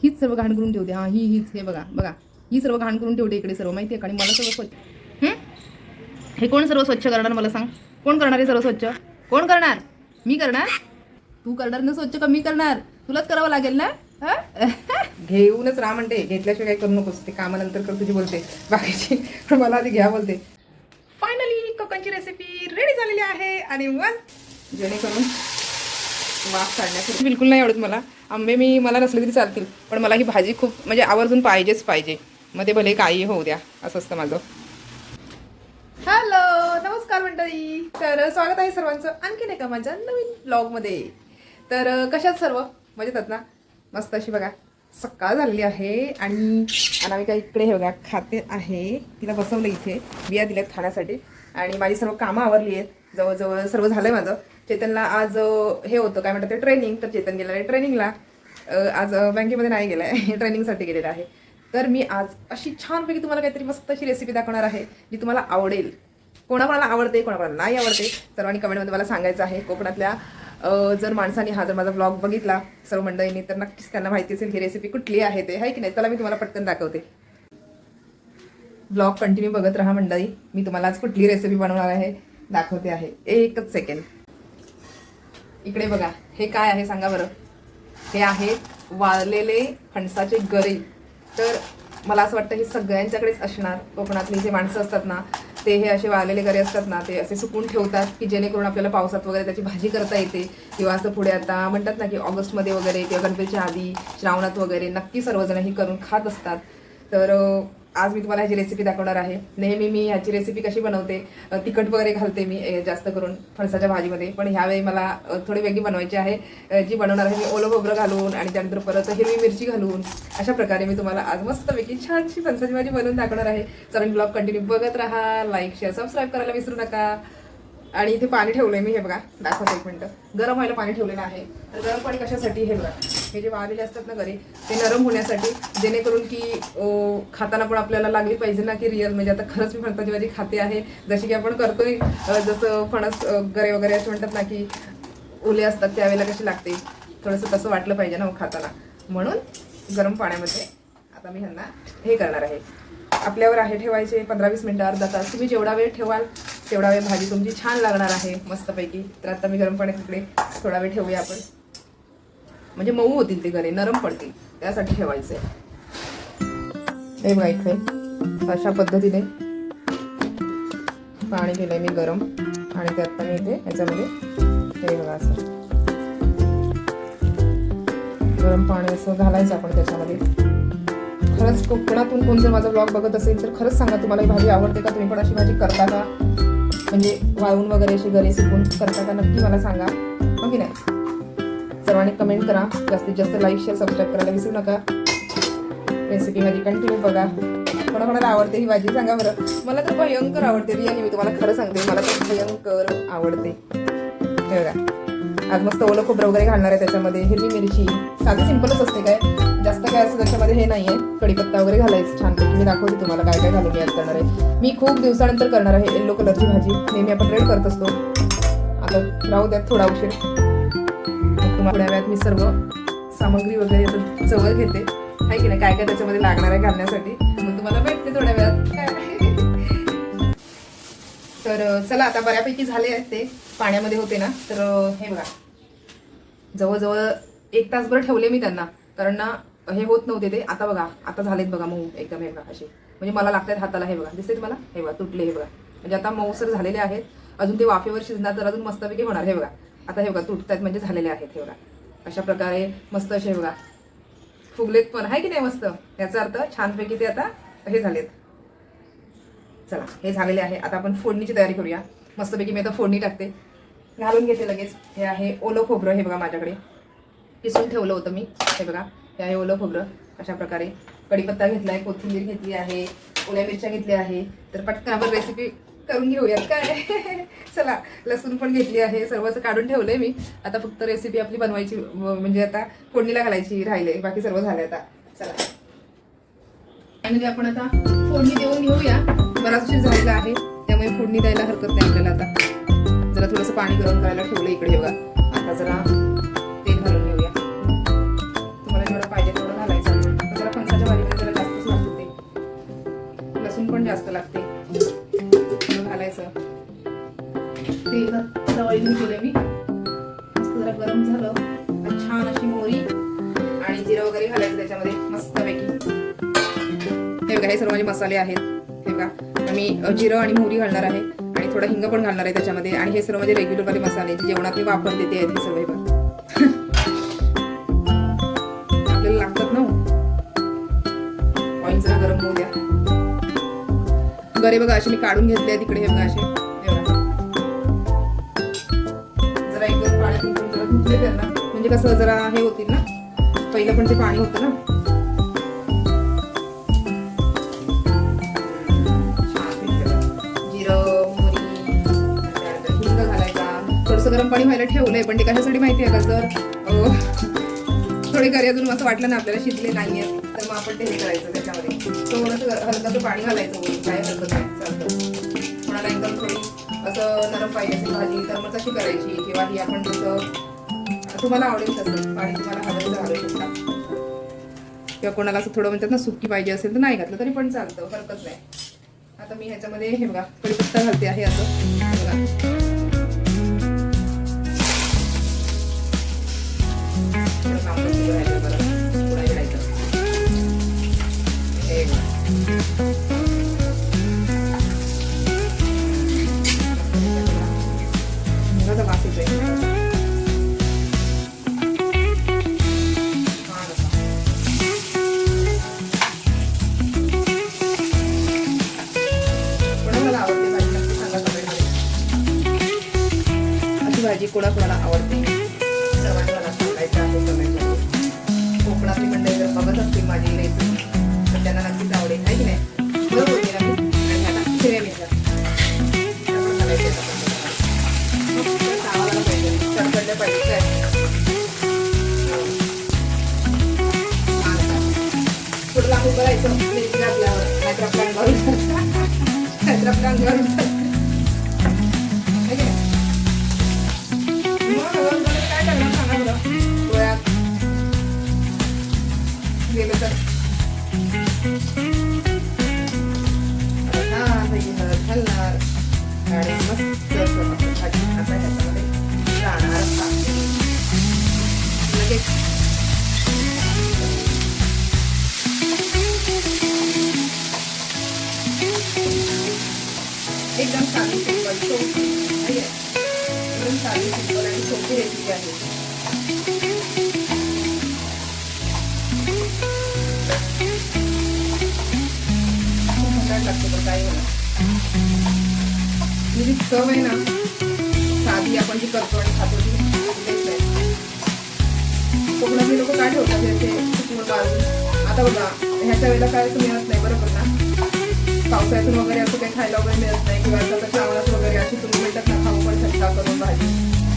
हीच सर्व घाण करून ठेवते. हां हीच हे बघा बघा, ही सर्व घाण करून ठेवते इकडे सर्व, माहिती आहे का? आणि मला सर्व स्वच्छ हे कोण सर्व स्वच्छ करणार मला सांग? कोण करणार हे सर्व स्वच्छ? कोण करणार? मी करणार? तू करणार ना स्वच्छ का मी करणार? तुलाच करावं लागेल ना. घेऊनच राहा म्हणते, घेतल्याशिवाय काही करू नकोस. ते कामानंतर कर तुझी बोलते बाकीची, पण मला आधी घ्या बोलते. फायनली कोकणची रेसिपी रेडी झालेली आहे आणि मस्त जेणेकरून वाफ काढण्यासाठी बिलकुल नाही आवडत मला आंबे. मला नसले तरी चालतील, पण मला ही भाजी खूप म्हणजे आवर्जून पाहिजेच पाहिजे. मग ते भले काही होऊ द्या, असं असतं माझं. हॅलो नमस्कार मंडळी, तर स्वागत आहे सर्वांचं आणखीन एका माझ्या नवीन ब्लॉगमध्ये. तर कशात सर्व मजेत ना? मस्त अशी बघा सकाळ झालेली आहे आणि अनामिका इकडे हे बघा खाते आहे. तिला बसवलं इथे, बिया दिल्यात खाण्यासाठी आणि माझी सर्व कामं आवरली आहेत. जवळजवळ सर्व झालंय माझं. चेतनला आज हे होतं काय म्हणतात ते ट्रेनिंग, तर चेतन गेलेला आहे ट्रेनिंगला. आज बँकेमध्ये नाही गेला आहे, ट्रेनिंगसाठी गेलेला आहे. तर मी आज अशी छानपैकी तुम्हाला काहीतरी मस्त अशी रेसिपी दाखवणार आहे जी तुम्हाला आवडेल. कोणाकोणाला आवडते कोणाकोणाला नाही आवडते सर्वांनी कमेंटमध्ये मला सांगायचं आहे. कोकणातल्या जर माणसाने हा जर माझा ब्लॉग बघितला सर्व मंडळींनी तर नक्कीच त्यांना माहिती असेल ही रेसिपी कुठली आहे ते, आहे की नाही? चला मी तुम्हाला पटकन दाखवते. ब्लॉग कंटिन्यू बघत राहा मंडळी. मी तुम्हाला आज कुठली रेसिपी बनवणार आहे दाखवते आहे. एकच सेकंड. इकडे बघा हे काय आहे सांगा बरं. हे आहेत वाळलेले फणसाचे गरे. तर मला असं वाटतं हे सगळ्यांच्याकडेच असणार. कोकणातली जे माणसं असतात ना ते हे असे वाळलेले गरे असतात ना ते असे सुकून ठेवतात की जेणेकरून आपल्याला पावसात वगैरे त्याची भाजी करता येते. किंवा असं पुढे आता म्हणतात ना की ऑगस्टमध्ये वगैरे किंवा गणपतीच्या आधी श्रावणात वगैरे नक्की सर्वजण ही करून खात असतात. तर आज मी तुम्हाला ह्याची रेसिपी दाखवणार आहे. नेहमी मी ह्याची रेसिपी कशी बनवते, तिखट वगैरे घालते मी जास्त करून फणसाच्या भाजीमध्ये, पण ह्यावेळी मला थोडी वेगळी बनवायची आहे. जी बनवणार आहे मी ओलं खोबरं घालून आणि त्यानंतर परत हिरवी मिरची घालून अशा प्रकारे मी तुम्हाला आज मस्तपैकी छानशी फणसाची भाजी बनवून दाखवणार आहे. चला ब्लॉग कंटिन्यू बघत राहा. लाईक शेअर सबस्क्राईब करायला विसरू नका. आणि इथे पाणी ठेवलंय मी, हे बघा दाखवते एक मिनिटं. गरम व्हायला पाणी ठेवलेलं आहे. तर गरम पाणी कशासाठी, हे बघा हे जे वाळलेले असतात ना गरे ते नरम होण्यासाठी, जेणेकरून की खाताना पण आपल्याला लागली पाहिजे ना की रिअल म्हणजे आता खरंच मी फणसाची भाजी खाते आहे जशी की आपण करतोय. जसं फणस गरे वगैरे असे म्हणतात ना की ओले असतात त्यावेळेला कशी लागते, थोडंसं तसं वाटलं पाहिजे ना खाताना. म्हणून गरम पाण्यामध्ये आता मी ह्यांना हे करणार आहे. आपल्यावर आहे ठेवायचे 15-20 मिनटं, अर्धा तास. तुम्ही जेवढा वेळ ठेवाल तेवढा वेळ भाजी तुमची छान लागणार आहे मस्तपैकी. तर आता मी गरम पाण्यात इकडे थोडा वेळ ठेवूया आपण, म्हणजे मऊ होतील ते गरे, नरम पडतील, त्यासाठी ठेवायचे. हे बघा इकडे अशा पद्धतीने पाणी केलंय मी गरम आणि त्यात मी इथे याच्यामध्ये हे बघा असं गरम पाणी असं घालायचं आपण त्याच्यामध्ये. खरंच कोकणातून कोण जर माझा ब्लॉग बघत असेल तर खरंच सांगा तुम्हाला ही भाजी आवडते का? तुम्ही पण अशी भाजी करता का? म्हणजे वाळून वगैरे अशी गरे सुकून करता का? नक्की मला सांगा, हो की नाही? सर्वांनी कमेंट करा. जास्तीत जास्त लाईक शेअर सबस्क्राईब करायला विसरू नका. रेसिपी माझी कंटिन्यू बघा. कोणाकोणाला आवडते ही भाजी सांगा बरं. मला तर भयंकर आवडते रिअली, मी तुम्हाला खरं सांगते, मला तर भयंकर आवडते. हे बघा आज मस्त ओलं खोबरं वगैरे घालणार आहे त्याच्यामध्ये, हिरवी मिरची, साधी सिंपलच असते, काय जास्त काय असं त्याच्यामध्ये हे नाही आहे. कढीपत्ता वगैरे घालायचं छानपैकी. मी दाखवते तुम्हाला काय काय घालून मी आज करणार आहे. मी खूप दिवसानंतर करणार आहे येल्लो कलरची भाजी. नेहमी आपण रेड करत असतो. आता राहू द्यात थोडा उशीर. तुम्हाला थोड्या वेळात मी सर्व सामग्री वगैरे जवळ घेते, आहे की नाही, काय काय त्याच्यामध्ये लागणार आहे घालण्यासाठी. मग तुम्हाला भेटते थोड्या वेळात काय. तर चला आता बऱ्यापैकी झाले आहेत ते पाण्यामध्ये होते ना. तर हे बघा जवळजवळ 1 तासभर ठेवले मी त्यांना, कारण ना हे होत नव्हते ते. आता बघा आता झालेत बघा मऊ एकदम. हे बघा असे म्हणजे मला लागतात हाताला. हे बघा दिसते तुम्हाला, हे बघा तुटले. हे बघा म्हणजे आता मऊसर झालेले आहेत. अजून ते वाफेवर शिजणार तर अजून मस्तपैकी होणार. हे बघा आता हे बघा तुटतात म्हणजे झालेले आहेत. हे बघा अशा प्रकारे मस्त असे बघा फुगलेत पण, आहे की नाही मस्त. याचा अर्थ छानपैकी ते आता हे झालेत. चला हे झालेले आहे. आता आपण फोडणीची तयारी करूया. मस्तपैकी मी आता फोडणी टाकते, घालून घेते लगेच. हे आहे ओलं खोबरं. हे बघा माझ्याकडे पिसून ठेवलं होतं मी. हे बघा हे आहे ओलं खोबरं. अशा प्रकारे कढीपत्ता घेतला आहे, कोथिंबीर घेतली आहे, ओल्या मिरच्या घेतल्या आहे. तर पटकन आपण रेसिपी करून घेऊयात काय. चला लसूण पण घेतली आहे, सर्वच काढून ठेवलंय मी. आता फक्त रेसिपी आपली बनवायची, म्हणजे आता फोडणीला घालायची राहिले, बाकी सर्व झालंय आता. चला आणि आपण आता फोडणी देऊन घेऊया. बराच उशीर झालेला आहे त्यामुळे फोडणी द्यायला हरकत नाही आपल्याला. आता जरा थोडंसं पाणी गरम करायला ठेवलं इकडे. बघा आता जरा तेल घालून घेऊया. तुम्हाला जेवढं पाहिजे तेवढं घालायचं. जिरं वगैरे घालायचं त्याच्यामध्ये मस्तपैकी. हे बघा, हे सर्व माझे मसाले आहेत. हे बघा, मी जिरं आणि मोहरी घालणार आहे आणि थोडा हिंग पण घालणार आहे त्याच्यामध्ये. आणि हे सर्व माझे रेग्युलर वाले मसाले जे जेवणात मी वापरते ते आहेत हे सर्व. आपल्याला लागतात ना. ऑइल जरा गरम होऊ द्या. गरे बघा असे मी काढून घेतले आहेत इकडे. हे बघा असे जरा एकदम पाण्यातून जरा धुतले त्यांना, म्हणजे कसं जरा हे होतील ना. पहिलं पण ते पाणी होतं ना. जिरं मोहरी हिंग घालायचा. थोडंसं गरम पाणी व्हायला ठेवलंय, पण ते कशासाठी माहिती आहे का, जर थोडे गरे अजून असं वाटलं ना आपल्याला शिजले नाहीये तर मग आपण ते हे करायचं त्याच्यामध्ये थोडंसं हलकाचं पाणी घालायचं. काय हलकं नाही चालतं. कोणाला एकदम थोडी असं नरम पाहिजे असेल भाजी तर मग तशी करायची, किंवा ही आपण जसं तुम्हाला आवडेल तसं पाणी तुम्हाला हवं तर घालू शकता. किंवा कोणाला असं थोडं म्हणतात ना सुक्की पाहिजे असेल तर नाही घातलं तरी पण चालतं, हरकत नाही. आता मी ह्याच्यामध्ये हे बघा कढीपत्ता घालते आहे असं बघा. भाजी कोणाकोणाला आवडते सर्वांना सांगायचं आहे कमेंटमध्ये. कोकणातली मंडळी जर बघत असतील माझी रेसिपी तर त्यांना नक्कीच आवडेल, आहे की नाही. बरोबर होती ना मी. आणि आता हिरव्या मिरच्या आपण घालायच्या चावायला पाहिजे, कडकडल्या पाहिजे. थोडं लांबून करायचं मिरची घातल्यावर, नाहीतर आपल्या अंगावर काय करणार सांगा बरं. डोळ्यात गेलं तर घालणार आणि मस्त भाजी आता ह्याच्यामध्ये जाणार लगेच. एकदम साधी सिंपल सोपी एकदम साधी सिंपल आणि सोपी रेसिपी आहे. लागतो तर काय होणार. जी चव आहे ना साधी आपण जी करतो आणि खातो ती तेच नाही. कोकणातले लोक काय ठेवतात याचे बाजू. आता बघा ह्याच्या वेळेला काय असं मिळत नाही बरोबर ना. पावसाळ्यातून वगैरे असं काही खायला वगैरे मिळत नाही, किंवा असं श्रावणात वगैरे अशी तुम्ही म्हणतात ना खाऊ पण शकता करून भाजी.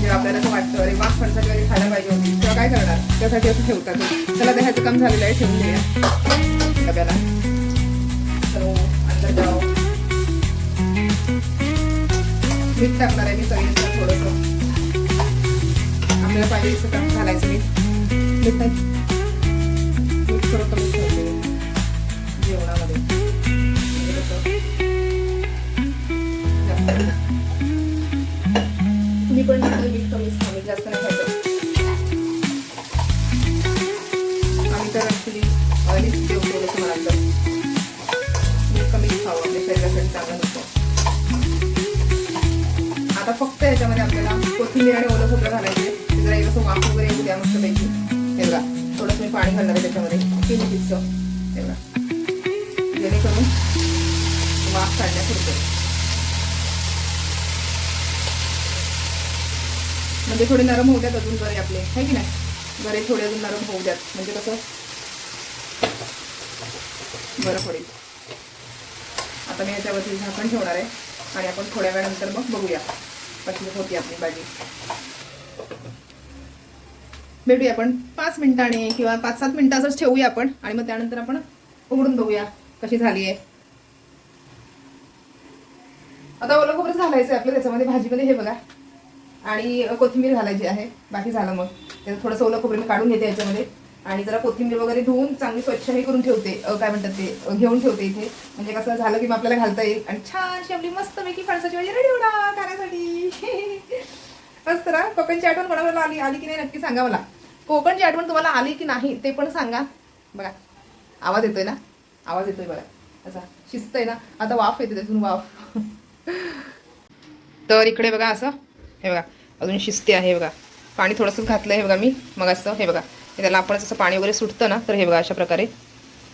जेव्हा आपल्याला असं वाटतं अरे मास फणसाची वगैरे खायला पाहिजे होती तेव्हा काय करणार, त्यासाठी असं ठेवतात. चला तर ह्याचं काम झालेलं आहे, ठेवून देऊया डब्याला. अंदर जाओ. मीठ टाकणार आहे मी चवीनुसार थोडंसं. आपल्याला पाहिजे असं घालायचं मीठ. मीठ थोडं कमी ठेवते जेवणामध्ये. तुम्ही पण मीठ कमीच खा, मीठ जास्त नाही खायचं. आम्ही तर ऍक्च्युली ऑइलीच जेवतो थोडंसं मला तर. मीठ कमीच खावं, आपल्या शरीरासाठी चांगलं नसतं. आता फक्त याच्यामध्ये आपल्याला कोथिंबीर आणि ओलं खोबरं घालायचे. जरा एक असं वाफ वगैरे येऊ द्या मस्तपैकी. हे बघा थोडंसं मी पाणी घालणार आहे त्याच्यामध्ये किंचितचं. हे बघा जेणेकरून वाफ काढण्यापुरतं. म्हणजे थोडे नरम होऊ द्यात अजून गरे आपले, आहे की नाही. गरे थोडे अजून नरम होऊ द्यात म्हणजे कसं बरं पडेल. आता मी याच्यावरती झाकण ठेवणार आहे आणि आपण थोड्या वेळानंतर मग बघूया कशी होती आपली भाजी. भेटूया आपण 5 मिनिटांनी किंवा 5-7 मिनिटं असंच ठेवूया आपण, आणि मग त्यानंतर आपण उघडून बघूया कशी झाली आहे. आता ओलं खोबरं घालायचं आपलं त्याच्यामध्ये भाजीमध्ये. हे बघा आणि कोथिंबीर घालायची आहे. बाकी झालं मग त्याचं थोडंसं ओलं खोबरं मी काढून घेते याच्यामध्ये, आणि जरा कोथिंबीर वगैरे धुवून चांगली स्वच्छ हे करून ठेवते. काय म्हणतात ते घेऊन ठेवते इथे, म्हणजे कसं झालं की मग आपल्याला घालता येईल. आणि छानशी आपली मस्तपैकी फणसाची भाजी रेडी होणार खाण्यासाठी. मस्त ना. कोकणची आठवण कोणाला आली की नाही नक्की सांगा मला. कोकणची आठवण तुम्हाला आली की नाही ते पण सांगा. बघा आवाज येतोय ना, आवाज येतोय बघा, असा शिस्त आहे ना. आता वाफ येते त्यातून, वाफ. तर इकडे बघा असं, हे बघा अजून शिस्ती आहे बघा. पाणी थोडंसं घातलं आहे बघा मी मग असं, हे बघा त्याला आपण असं पाणी वगैरे सुटतं ना, तर हे बघा अशा प्रकारे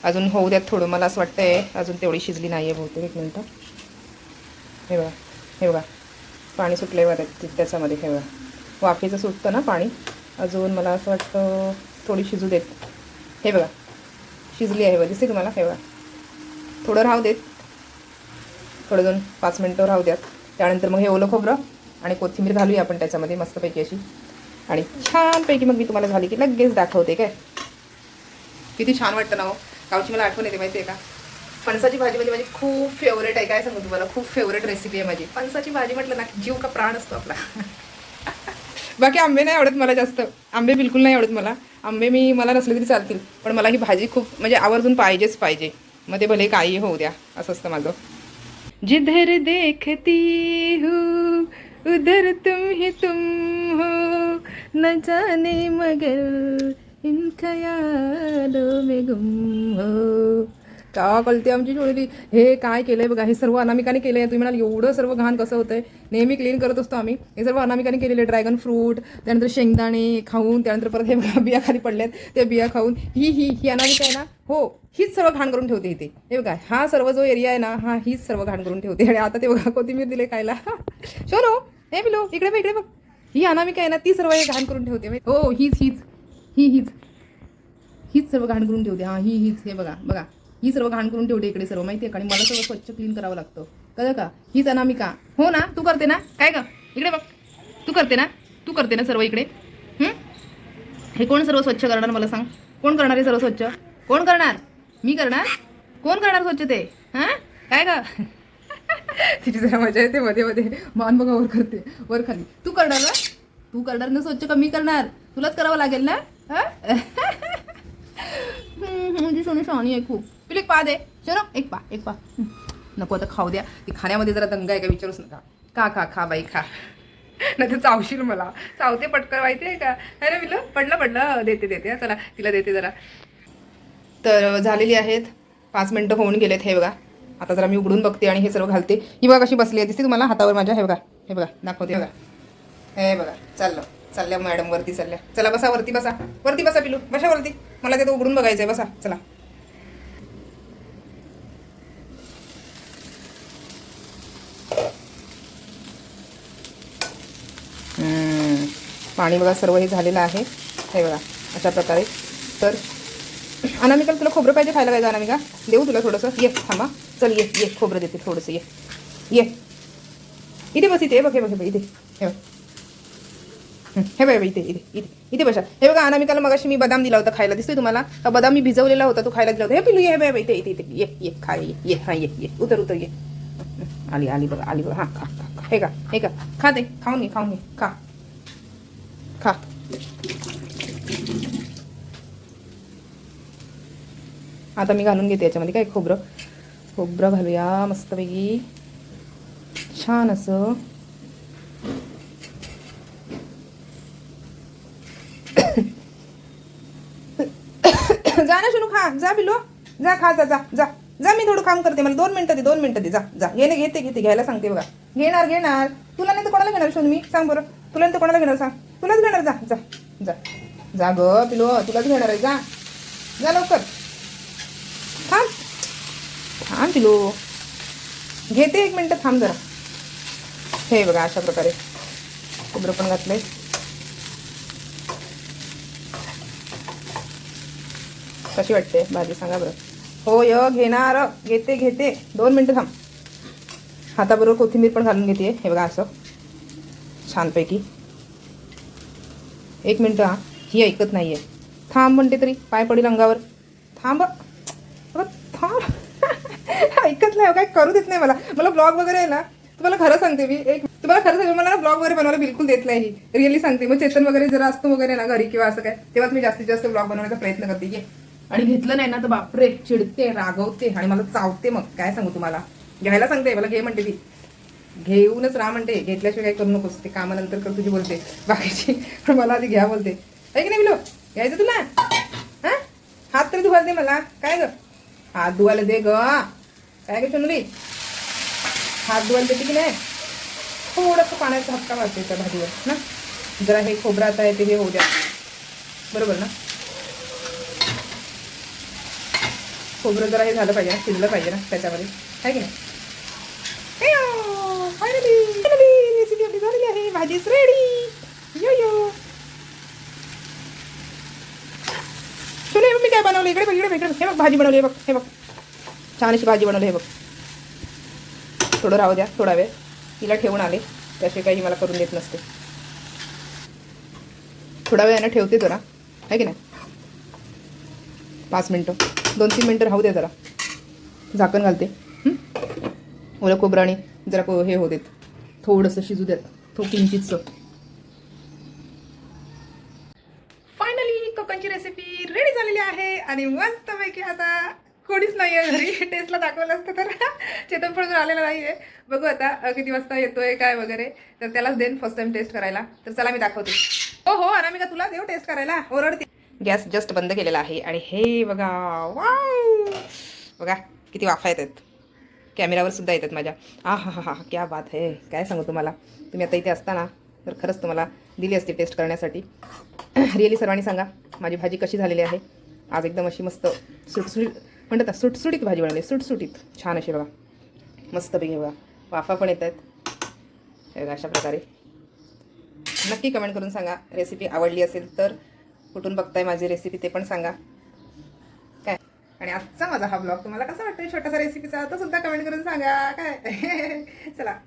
अजून होऊ द्यात थोडं. मला असं वाटतंय अजून तेवढी शिजली नाही आहे बहुतेक. एक मिनटं, हे बघा, हे बघा पाणी सुटलं आहे बघा त्याच्यामध्ये. हे बघा वाफेचं सुटतं ना पाणी. अजून मला असं वाटतं थोडी शिजू देत. हे बघा शिजली आहे बघा, दिसते तुम्हाला. हे बघा थोडं राहू देत, थोडं 2-5 मिनटं राहू द्यात. त्यानंतर मग हे ओलं खोबरं आणि कोथिंबीर घालूया आपण त्याच्यामध्ये मस्तपैकी अशी. आणि छानपैकी मग मी तुम्हाला झाली की लगेच दाखवते. काय किती छान वाटतं ना हो. गावची मला आठवण येते माहिती आहे का. फणसाची भाजी म्हणजे माझी खूप फेवरेट आहे. काय सांगू तुम्हाला, खूप फेवरेट रेसिपी आहे माझी. फणसाची भाजी म्हटलं ना जीव का प्राण असतो आपला. बाकी आंबे नाही आवडत मला जास्त, आंबे बिलकुल नाही आवडत मला. आंबे मला नसले तरी चालतील, पण मला ही भाजी खूप म्हणजे आवर्जून पाहिजेच पाहिजे. मग ते भले काही होऊ द्या, असं असतं माझं. जिधर देखती हूँ उधर तुम ही तुम हो, न जाने मगर इन ख्यालों में गुम हो. का कळते आमची छोटी. हे काय केलंय बघा, हे सर्व अनामिकाने केलंय. तुम्ही म्हणाल एवढं सर्व घाण कसं होतंय. नेहमी क्लीन करत असतो आम्ही. हे सर्व अनामिकाने केलेले. ड्रॅगन फ्रूट, त्यानंतर शेंगदाणे खाऊन, त्यानंतर परत हे बघा बिया खाली पडल्यात, त्या बिया खाऊन ही अनामिका आहे ना, हो हीच सर्व घाण करून ठेवते इथे. हे बघा हा सर्व जो एरिया आहे ना, हा हीच सर्व घाण करून ठेवते. आणि आता ते बघा कोथिंबीर दिले खायला. शोनो हे पिलो इकडे बघ, इकडे बघ. ही अनामिका आहे ना, ती सर्व हे घाण करून ठेवते. हो हीच सर्व घाण करून ठेवते. हा हीच, हे बघा बघा ही सर्व घाण करून ठेवते इकडे सर्व, माहिती आहे का. आणि मला सर्व स्वच्छ क्लीन करावं लागतं, कळलं का. हीच अनामिका. हो ना, तू करते ना. काय का इकडे बघ, तू करते ना सर्व इकडे. हे कोण सर्व स्वच्छ करणार मला सांग. कोण करणार हे सर्व स्वच्छ. कोण करणार. मी करणार. कोण करणार स्वच्छ ते. हां काय का. तिची जरा मजा येते मध्ये मध्ये. मान बघा वर करते, वर खाली. तू करणार ना स्वच्छ का मी करणार. तुलाच करावं लागेल ना. म्हणजे सोनी शहाणी आहे खूप. पिली एक पा दे चलो, एक पा. नको आता खाऊ द्या. ती खाण्यामध्ये जरा दंगा आहे का विचारूच नका. खा बाई खा. नाही तर चावशील मला. चावते पटकन माहिती आहे का. अरे बिलं पडलं. देते चला तिला देते जरा. तर झालेली आहेत 5 मिनटं होऊन गेलेत. हे बघा आता जरा मी उघडून बघते आणि हे सर्व घालते. ही बघा कशी बसली आहे, दिसते तुम्हाला हातावर माझ्या. हे बघा दाखवते. बघा हे बघा चालल्या मॅडम वरती चालल्या. चला बसा वरती बसा पिलू, बसा वरती. मला ते उघडून बघायचंय. बसा चला. पाणी बघा सर्व हे झालेलं आहे. हे बघा अशा प्रकारे. तर अनामिका तुला खोबरं पाहिजे खायला. काय अनामिका देऊ तुला थोडंसं. ये थांबा, चल ये खोबरं देते थोडंसं. ये इथे बस. इथे बघ इथे. हे बघा इथे बसा. हे बघा अनामिकाला मगाशी मी बदाम दिला होता खायला, दिसतोय तुम्हाला. बदाम मी भिजवलेला होता, तो खायला दिला होता. हे पिलू ये. हे बघा इथे ये खा. ये उतर ये. आली बघा. हां खा. हे का खा दे. खाऊन घे खा. आता मी घालून घेते याच्यामध्ये काय खोबरं घालूया मस्तपैकी छान असं. जा ना शुनू खा. जा पिलो जा खा. जा मी थोडं काम करते. मला 2 मिनिटं दे. जा ये घेते घ्यायला सांगते. बघा घेणार. तुला नाही तर कोणाला घेणार शोन मी सांग बरं. तुला नाही तर कोणाला घेणार सांग. तुलाच घेणार. जा ग पिलो, तुलाच घेणार आहे. जा लवकर. थांब पिलो, घेते 1 मिनिट थांब जरा. हे बघा अशा प्रकारे खोबरं पण घातलंय. कशी वाटते भाजी सांगा बरं. हो घेणार. घेते 2 मिनिटं थांब. हाताबरोबर कोथिंबीर पण घालून घेते. हे बघा असं छानपैकी. 1 मिनिट. ही ऐकत नाहीये. थांब म्हणते तरी पाय पडेल अंगावर. थांब. ऐकत नाही. काय करू देत नाही मला ब्लॉग वगैरे आहे ना. तुम्हाला खरं सांगते मला ब्लॉग वगैरे बनवायला बिलकुल देत नाही. रिअली सांगते. मग चेतन वगैरे जरा असतो वगैरे ना घरी किंवा असं काय, तेव्हाच मी जास्तीत जास्त ब्लॉग बनवण्याचा प्रयत्न करते. आणि घेतलं नाही ना तर बापरे चिडते, रागवते आणि मला चावते. मग काय सांगू तुम्हाला. घ्यायला सांगते मला. घे म्हणते ती. घेऊनच राहा म्हणते. घेतल्याशिवाय काय करू नकोस. ते कामानंतर कर तुझी बोलते बाकीची, पण मला आधी घ्या बोलते. आहे की नाही बिलो. यायचं तुला? हा, हात तरी धुवायला दे मला. काय ग, हात धुवायला दे ग. काय ग सोनुली, हात धुवायला देते की नाही? थोडंसं पाण्याचा हक्का वाटते त्या भाजीवर ना. जरा हे खोबरं आता आहे ते हे होऊ द्या, बरोबर ना. खोबरं जरा हे झालं पाहिजे ना, शिजलं पाहिजे ना त्याच्यामध्ये, आहे की नाही. फायनली रेसिपी आपली झालेली आहे. भाजीच रेडी. यो यो सुने, मी काय बनवलं इकडे बघ, इकडे इकडे हे बघ भाजी बनवली. बघ हे बघ, छान अशी भाजी बनवली. हे बघ, थोडं राहू द्या, थोडा वेळ तिला ठेवून आले, त्याशिवाय काही मला करून देत नसते. थोडा वेळानं ठेवते जरा, आहे की नाही. 5 मिनटं, 2-3 मिनटं राहू द्या, जरा झाकण घालते. ओलं खोबरं आणि जरा हे होऊ देत, थोडंसं शिजू देत, किंचितसं. फायनली कोकणची रेसिपी रेडी झालेली आहे आणि मस्तपैकी आता कोणीच नाही आहे घरी. टेस्टला दाखवलं असतं तर चेतन पण आलेला नाही आहे. बघू आता किती वाजता येतोय काय वगैरे, तर त्यालाच देन फर्स्ट टाइम टेस्ट करायला. तर चला मी दाखवते. हो हो अनामिका, तुला देऊ टेस्ट करायला, ओरडते. गॅस जस्ट बंद केलेला आहे आणि हे बघा, वाव बघा किती वाफा येतात. कॅमेरावर सुद्धा येतात माझ्या. हा हा हा हा, क्या बात आहे. काय सांगू तुम्हाला, तुम्ही आता इथे असताना तर खरंच तुम्हाला दिली असते टेस्ट करण्यासाठी. रिअली सर्वांनी सांगा माझी भाजी कशी झालेली आहे. आज एकदम अशी मस्त सुटसुटीत म्हणतात ना, सुटसुटीत भाजी बनवली, सुटसुटीत छान अशी बघा, मस्तपैकी बघा, वाफा पण येत आहेत. हे बघा अशा प्रकारे. नक्की कमेंट करून सांगा, रेसिपी आवडली असेल तर. कुठून बघताय माझी रेसिपी ते पण सांगा काय. आणि आजचा माझा हा ब्लॉग तुम्हाला कसा वाटतोय छोटासा रेसिपीचा, तो सुद्धा कमेंट करून सांगा काय. चला